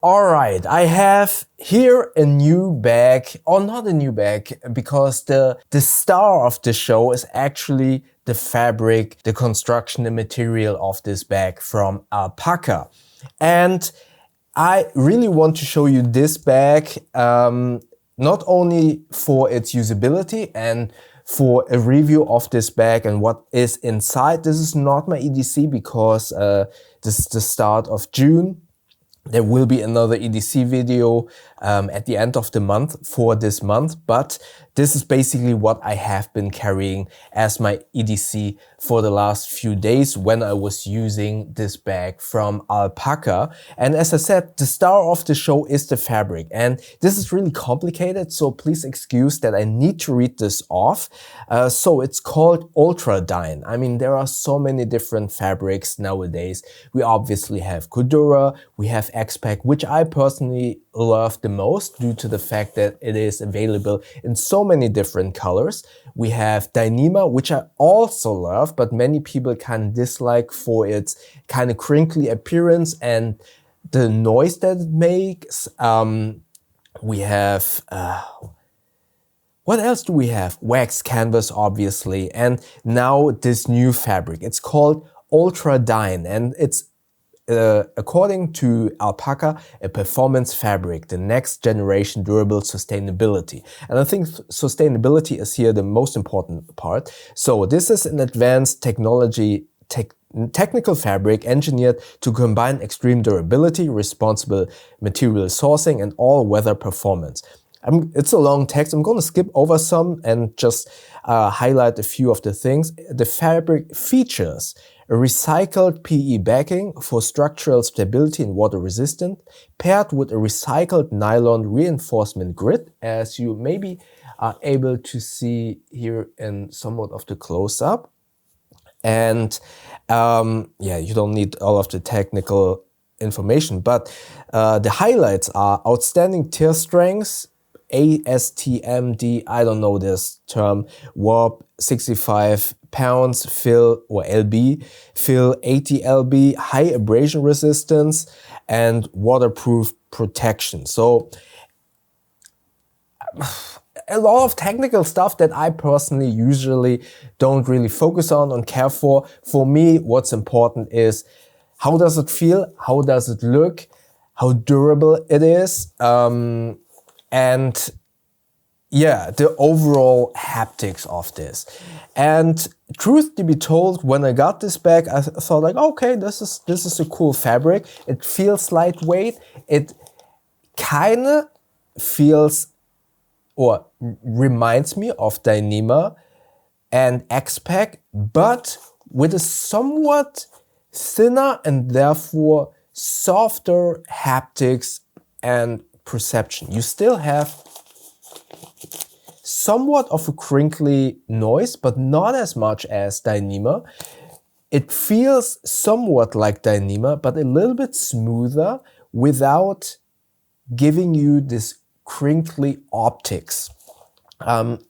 Alright, I have here a new bag, or not a new bag, because the star of the show is actually the fabric, the construction, the material of this bag from Alpaka. And I really want to show you this bag, not only for its usability and for a review of this bag and what is inside. This is not my EDC because this is the start of June. There will be another EDC video at the end of the month for this month, but this is basically what I have been carrying as my EDC for the last few days when I was using this bag from Alpaka. And as I said, the star of the show is the fabric, and this is really complicated, so please excuse that I need to read this off. So it's called Ultra-Dyne. I mean, there are so many different fabrics nowadays. We obviously have Cordura, we have X-Pac, which I personally love the most due to the fact that it is available in so many different colors. We have Dyneema, which I also love, but many people kind of dislike for its kind of crinkly appearance and the noise that it makes. We have, what else do we have? Wax canvas, obviously, and now this new fabric. It's called Ultra-Dyne, and it's according to Alpaka, a performance fabric, the next generation durable sustainability. And I think sustainability is here the most important part. So this is an advanced technical fabric engineered to combine extreme durability, responsible material sourcing, and all-weather performance. It's a long text. I'm going to skip over some and just highlight a few of the things. The fabric features a recycled PE backing for structural stability and water resistant, paired with a recycled nylon reinforcement grid, as you maybe are able to see here in somewhat of the close-up. And yeah, you don't need all of the technical information, but the highlights are outstanding tear strengths, ASTMD, I don't know this term, warp 65 pounds, fill or LB, fill 80 LB, high abrasion resistance, and waterproof protection. So a lot of technical stuff that I personally usually don't really focus on and care for. For me, what's important is how does it feel, how does it look, how durable it is, and yeah, the overall haptics of this. And truth to be told, when I got this bag, I thought like, okay, this is a cool fabric. It feels lightweight. It kind of feels or reminds me of Dyneema and X-Pac, but with a somewhat thinner and therefore softer haptics and perception. You still have somewhat of a crinkly noise, but not as much as Dyneema. It feels somewhat like Dyneema, but a little bit smoother without giving you this crinkly optics.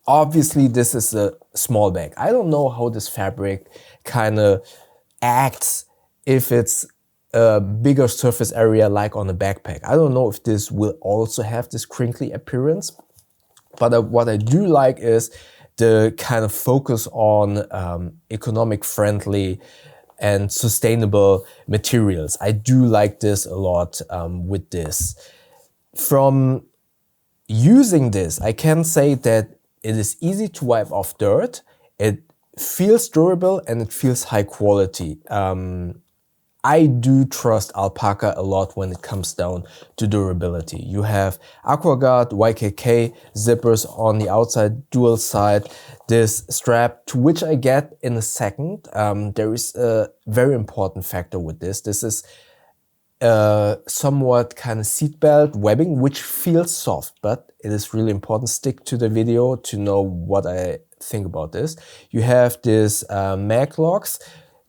Obviously, this is a small bag. I don't know how this fabric kind of acts if it's a bigger surface area like on a backpack. I don't know if this will also have this crinkly appearance, but what I do like is the kind of focus on economic friendly and sustainable materials. I do like this a lot with this. From using this, I can say that it is easy to wipe off dirt, it feels durable, and it feels high quality. I do trust Alpaka a lot when it comes down to durability. You have Aqua YKK zippers on the outside, dual side, this strap, to which I get in a second. There is a very important factor with this. This is somewhat kind of seatbelt webbing, which feels soft, but it is really important. Stick to the video to know what I think about this. You have this Maglocks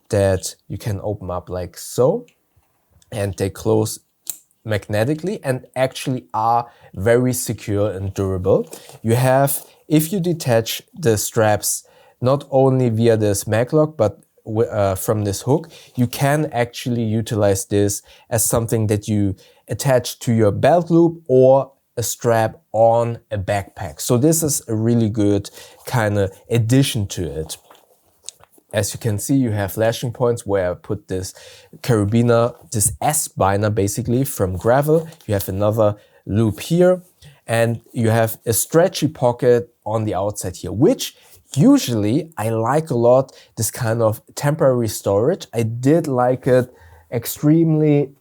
that you can open up like so, and they close magnetically and actually are very secure and durable. You have, if you detach the straps, not only via this Maglock, but from this hook, you can actually utilize this as something that you attach to your belt loop or a strap on a backpack. So this is a really good kind of addition to it. As you can see, you have lashing points where I put this carabiner, this S-biner basically from gravel. You have another loop here, and you have a stretchy pocket on the outside here, which usually I like a lot, this kind of temporary storage. I did like it extremely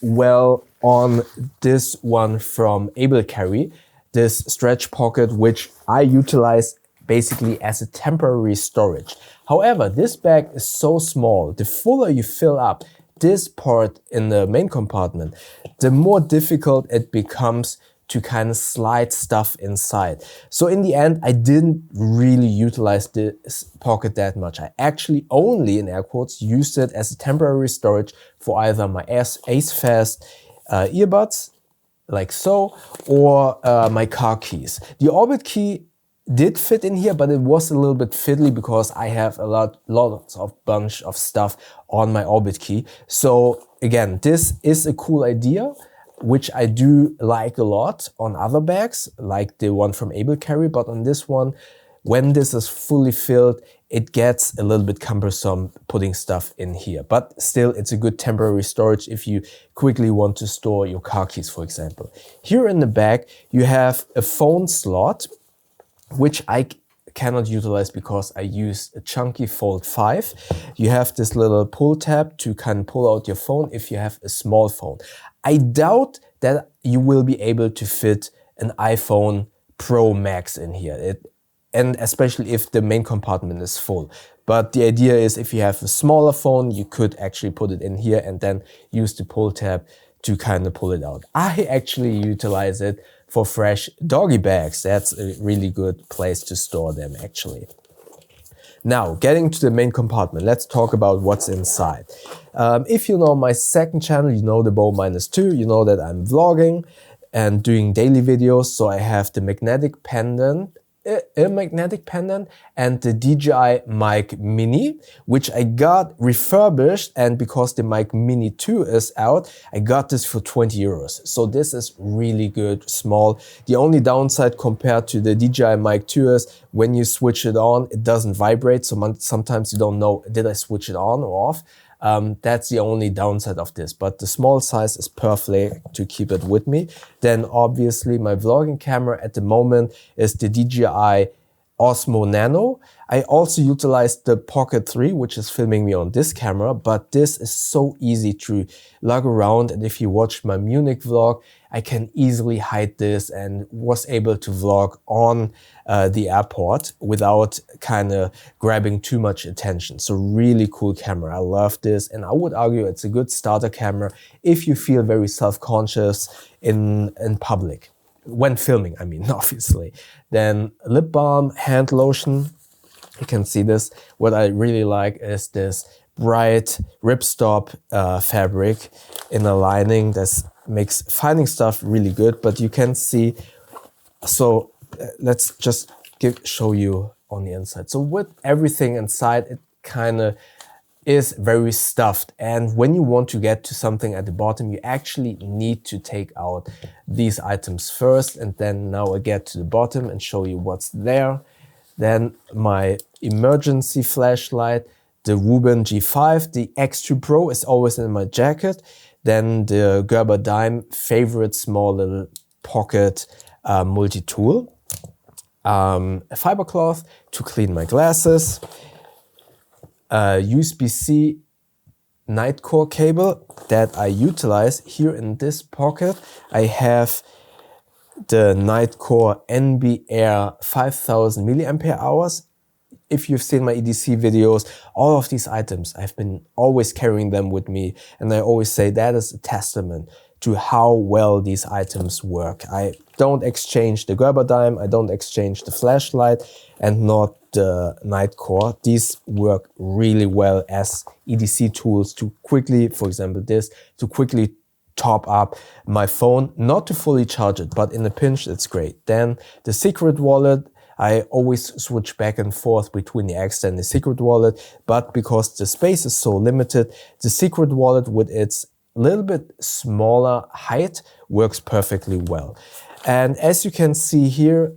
well on this one from Able Carry, this stretch pocket, which I utilize basically as a temporary storage. However, this bag is so small, the fuller you fill up this part in the main compartment, the more difficult it becomes to kind of slide stuff inside. So in the end, I didn't really utilize this pocket that much. I actually only, in air quotes, used it as a temporary storage for either my AceFast earbuds, like so, or my car keys. The Orbit key did fit in here, but it was a little bit fiddly because I have a lots of bunch of stuff on my Orbit key. So again, this is a cool idea, which I do like a lot on other bags, like the one from Able Carry, but on this one, when this is fully filled, it gets a little bit cumbersome putting stuff in here. But still, it's a good temporary storage if you quickly want to store your car keys, for example. Here in the back, you have a phone slot, which I cannot utilize because I use a chunky Fold 5. You have this little pull tab to kind of pull out your phone if you have a small phone. I doubt that you will be able to fit an iPhone Pro Max in here, and especially if the main compartment is full. But the idea is if you have a smaller phone, you could actually put it in here and then use the pull tab to kind of pull it out. I actually utilize it for fresh doggy bags. That's a really good place to store them actually. Now, getting to the main compartment, let's talk about what's inside. If you know my second channel, you know the Bow -2, you know that I'm vlogging and doing daily videos. So I have the magnetic pendant, a magnetic pendant and the DJI Mic Mini, which I got refurbished, and because the Mic Mini 2 is out, I got this for 20 euros. So this is really good, small. The only downside compared to the DJI Mic 2 is when you switch it on, it doesn't vibrate. So sometimes you don't know, did I switch it on or off? That's the only downside of this, but the small size is perfect to keep it with me. Then obviously my vlogging camera at the moment is the DJI Osmo Nano. I also utilized the Pocket 3, which is filming me on this camera, but this is so easy to lug around. And if you watched my Munich vlog, I can easily hide this and was able to vlog on the airport without kind of grabbing too much attention. So really cool camera. I love this. And I would argue it's a good starter camera if you feel very self-conscious in public. When filming, I mean, obviously. Then lip balm, hand lotion. You can see this. What I really like is this bright ripstop fabric in a lining that makes finding stuff really good. But you can see, so let's just show you on the inside. So with everything inside, it kind of is very stuffed, and when you want to get to something at the bottom, you actually need to take out these items first, and then now I get to the bottom and show you what's there. Then my emergency flashlight, the Ruben G5, the X2 Pro is always in my jacket. Then the Gerber Dime favorite small little pocket multi-tool, a fiber cloth to clean my glasses, USB-C Nightcore cable that I utilize. Here in this pocket I have the Nightcore NB Air 5000 milliampere hours. If you've seen my EDC videos, all of these items, I've been always carrying them with me, and I always say that is a testament to how well these items work. I don't exchange the Gerber Dime, I don't exchange the flashlight, and not the Nightcore. These work really well as EDC tools to quickly, for example this, to quickly top up my phone, not to fully charge it, but in a pinch it's great. Then the Secrid wallet, I always switch back and forth between the Ekster and the Secrid wallet, but because the space is so limited, the Secrid wallet with its little bit smaller height works perfectly well. And as you can see here,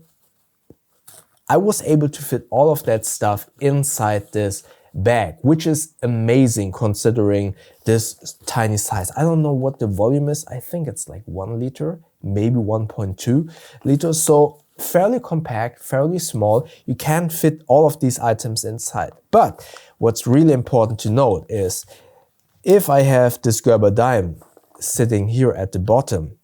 I was able to fit all of that stuff inside this bag, which is amazing considering this tiny size. I don't know what the volume is. I think it's like 1 liter, maybe 1.2 liters. So fairly compact, fairly small. You can fit all of these items inside. But what's really important to note is if I have this Gerber dime sitting here at the bottom,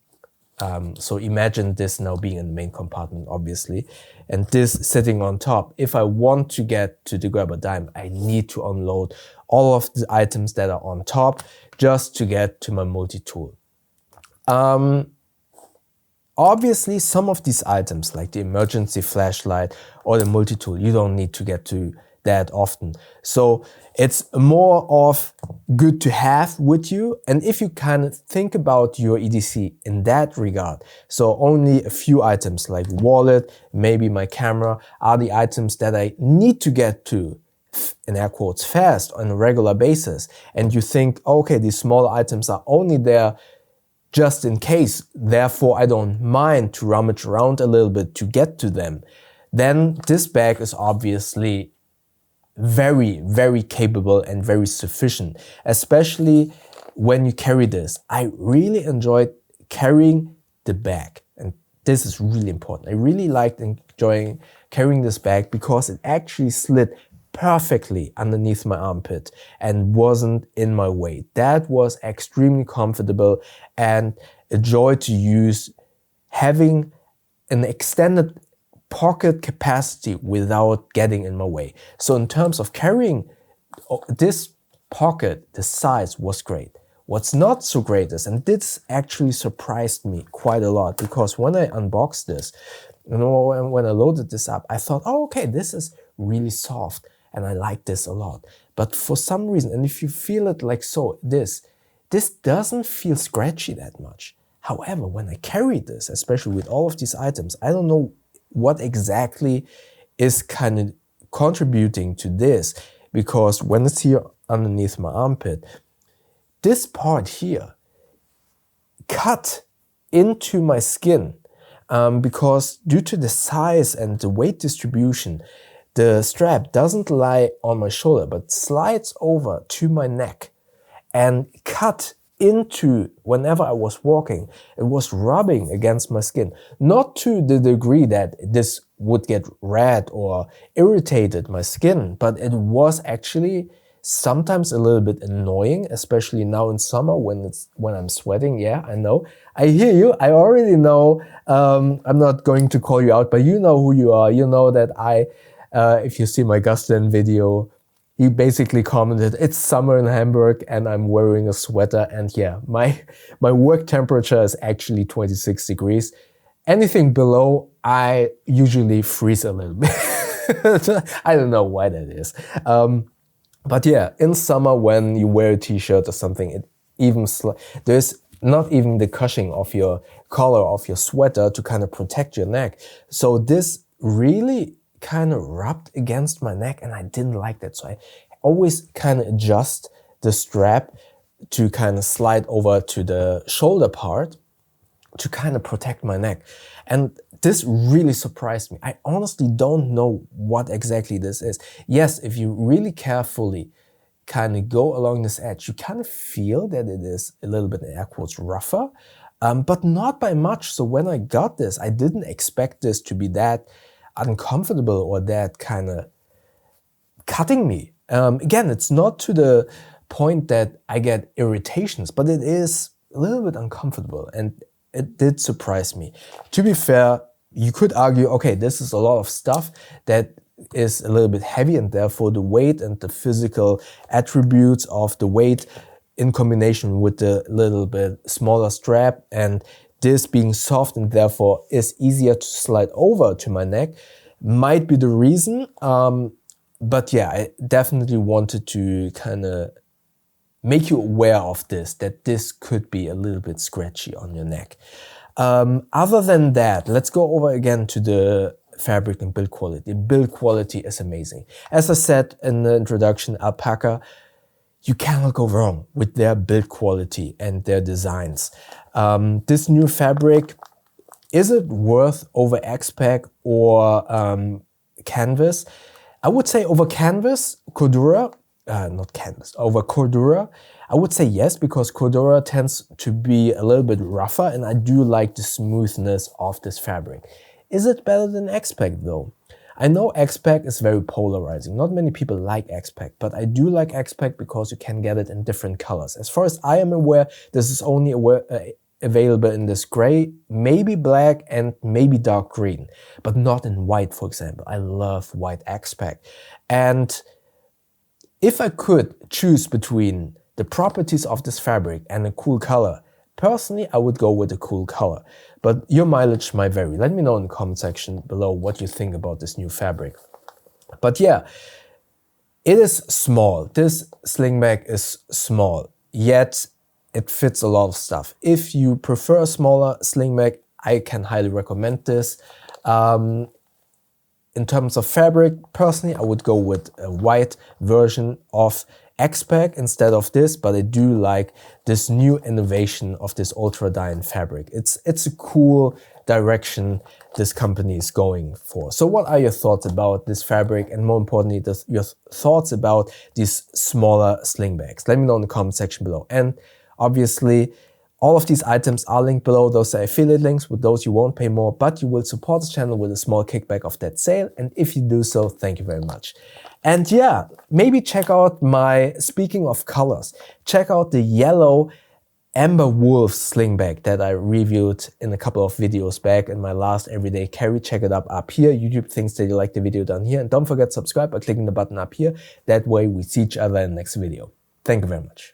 so imagine this now being in the main compartment, obviously, and this sitting on top. If I want to get to the Gerber dime, I need to unload all of the items that are on top just to get to my multi-tool. Obviously, some of these items, like the emergency flashlight or the multi-tool, you don't need to get to that often. So it's more of good to have with you. And if you kind of think about your EDC in that regard, so only a few items like wallet, maybe my camera, are the items that I need to get to, in air quotes, fast on a regular basis. And you think, okay, these smaller items are only there just in case, therefore I don't mind to rummage around a little bit to get to them. Then this bag is obviously very, very capable and very sufficient, especially when you carry this. I really enjoyed carrying the bag, and this is really important. I really liked enjoying carrying this bag because it actually slid perfectly underneath my armpit and wasn't in my way. That was extremely comfortable and a joy to use, having an extended pocket capacity without getting in my way. So in terms of carrying this pocket, the size was great. What's not so great is, and this actually surprised me quite a lot, because when I unboxed this, you know, when I loaded this up, I thought, oh, okay, this is really soft and I like this a lot. But for some reason, and if you feel it like so, this doesn't feel scratchy that much. However, when I carry this, especially with all of these items, I don't know what exactly is kind of contributing to this, because when it's here underneath my armpit, this part here cut into my skin, because due to the size and the weight distribution, the strap doesn't lie on my shoulder but slides over to my neck and cut into, whenever I was walking, it was rubbing against my skin. Not to the degree that this would get red or irritated my skin, but it was actually sometimes a little bit annoying, especially now in summer when I'm sweating. Yeah, I know. I hear you. I already know. I'm not going to call you out, but you know who you are. You know that if you see my Gustin video, he basically commented, it's summer in Hamburg and I'm wearing a sweater, and yeah, my work temperature is actually 26 degrees. Anything below, I usually freeze a little bit. I don't know why that is. But yeah, in summer when you wear a t-shirt or something, it even there's not even the cushioning of your collar of your sweater to kind of protect your neck. So this really kind of rubbed against my neck and I didn't like that. So I always kind of adjust the strap to kind of slide over to the shoulder part to kind of protect my neck. And this really surprised me. I honestly don't know what exactly this is. Yes, if you really carefully kind of go along this edge, you kind of feel that it is a little bit, in air quotes, rougher, but not by much. So when I got this, I didn't expect this to be that uncomfortable or that kind of cutting me. Again, it's not to the point that I get irritations, but it is a little bit uncomfortable and it did surprise me. To be fair, you could argue, okay, this is a lot of stuff that is a little bit heavy and therefore the weight and the physical attributes of the weight in combination with the little bit smaller strap and this being soft and therefore is easier to slide over to my neck might be the reason. But yeah, I definitely wanted to kind of make you aware of this, that this could be a little bit scratchy on your neck. Other than that, let's go over again to the fabric and build quality. Build quality is amazing. As I said in the introduction, Alpaka, you cannot go wrong with their build quality and their designs. This new fabric, is it worth over X-Pac or canvas? I would say over canvas, Cordura, over Cordura, I would say yes, because Cordura tends to be a little bit rougher and I do like the smoothness of this fabric. Is it better than X-Pac though? I know X-Pac is very polarizing. Not many people like X-Pac, but I do like X-Pac because you can get it in different colors. As far as I am aware, this is only available in this gray, maybe black and maybe dark green, but not in white, for example. I love white X-Pac. And if I could choose between the properties of this fabric and a cool color, personally, I would go with a cool color, but your mileage might vary. Let me know in the comment section below what you think about this new fabric. But yeah, it is small. This sling bag is small, yet it fits a lot of stuff. If you prefer a smaller sling bag, I can highly recommend this. In terms of fabric, personally, I would go with a white version of X-Pac instead of this, but I do like this new innovation of this Ultra-Dyne fabric. It's a cool direction this company is going for. So what are your thoughts about this fabric, and more importantly, your thoughts about these smaller sling bags? Let me know in the comment section below. And obviously, all of these items are linked below. Those are affiliate links. With those you won't pay more, but you will support the channel with a small kickback of that sale. And if you do so, thank you very much. And yeah, maybe check out my, speaking of colors, check out the yellow Amber Wolf sling bag that I reviewed in a couple of videos back in my last everyday carry. Check it up here. YouTube thinks that you like the video down here. And don't forget to subscribe by clicking the button up here. That way we see each other in the next video. Thank you very much.